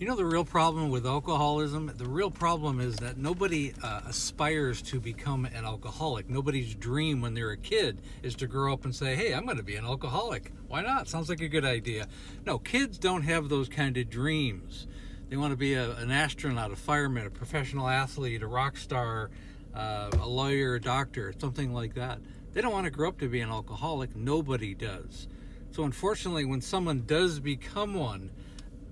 You know the real problem with alcoholism? The real problem is that nobody aspires to become an alcoholic. Nobody's dream when they're a kid is to grow up and say, hey, I'm going to be an alcoholic. Why not? Sounds like a good idea. No, kids don't have those kind of dreams. They want to be an astronaut, a fireman, a professional athlete, a rock star, a lawyer, a doctor, something like that. They don't want to grow up to be an alcoholic. Nobody does. So unfortunately, when someone does become one,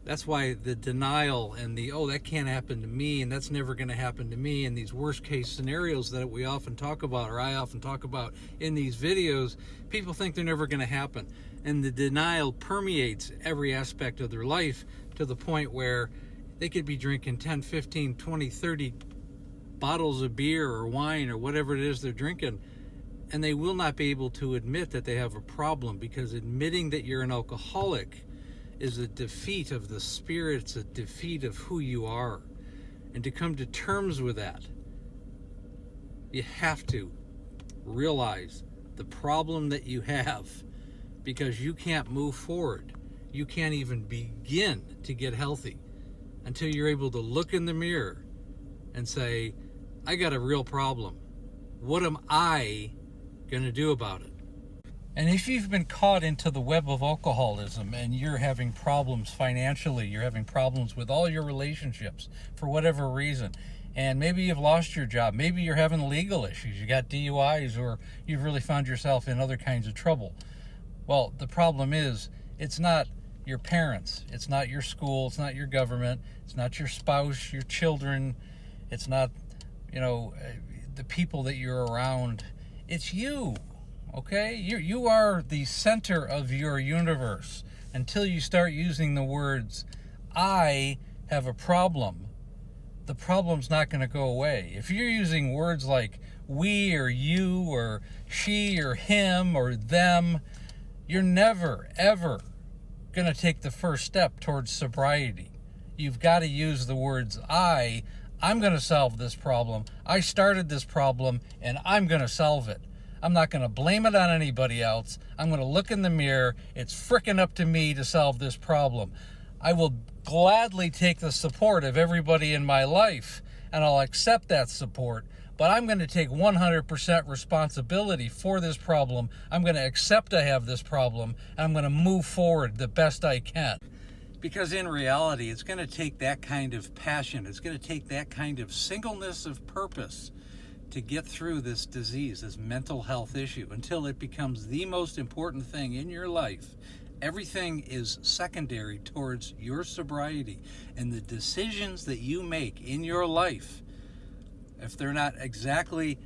that's why the denial and that can't happen to me, and that's never going to happen to me, and these worst case scenarios that we often talk about, or I often talk about in these videos, people think they're never going to happen. And the denial permeates every aspect of their life to the point where they could be drinking 10, 15, 20, 30 bottles of beer or wine or whatever it is they're drinking, and they will not be able to admit that they have a problem, because admitting that you're an alcoholic is a defeat of the spirit. It's a defeat of who you are. And to come to terms with that, you have to realize the problem that you have, because you can't move forward. You can't even begin to get healthy until you're able to look in the mirror and say, I got a real problem. What am I going to do about it? And if you've been caught into the web of alcoholism and you're having problems financially, you're having problems with all your relationships for whatever reason, and maybe you've lost your job, maybe you're having legal issues, you got DUIs, or you've really found yourself in other kinds of trouble. Well, the problem is, it's not your parents, it's not your school, it's not your government, it's not your spouse, your children, it's not, the people that you're around. It's you. Okay? You are the center of your universe until you start using the words, I have a problem. The problem's not going to go away. If you're using words like we or you or she or him or them, you're never, ever going to take the first step towards sobriety. You've got to use the words I'm going to solve this problem. I started this problem and I'm going to solve it. I'm not going to blame it on anybody else. I'm going to look in the mirror. It's frickin' up to me to solve this problem. I will gladly take the support of everybody in my life, and I'll accept that support, but I'm going to take 100% responsibility for this problem. I'm going to accept I have this problem, and I'm going to move forward the best I can. Because in reality, it's going to take that kind of passion. It's going to take that kind of singleness of purpose to get through this disease, this mental health issue, until it becomes the most important thing in your life. Everything is secondary towards your sobriety, and the decisions that you make in your life, if they're not exactly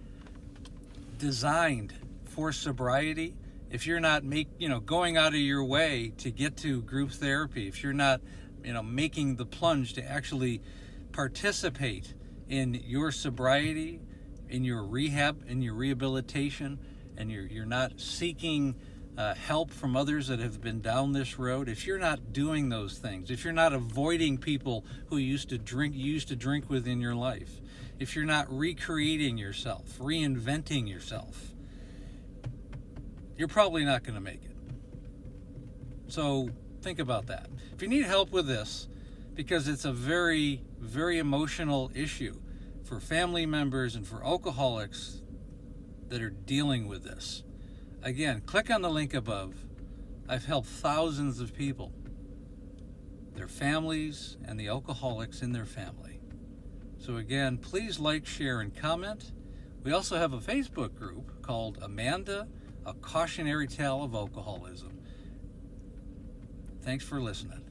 designed for sobriety, if you're not going out of your way to get to group therapy, if you're not making the plunge to actually participate in your sobriety, in your rehab, in your rehabilitation, and you're not seeking help from others that have been down this road, if you're not doing those things, if you're not avoiding people who you used to drink with in your life, if you're not recreating yourself, reinventing yourself, you're probably not going to make it. So think about that. If you need help with this, because it's a very, very emotional issue for family members and for alcoholics that are dealing with this, again, click on the link above. I've helped thousands of people, their families, and the alcoholics in their family. So again, please like, share, and comment. We also have a Facebook group called Amanda, A Cautionary Tale of Alcoholism. Thanks for listening.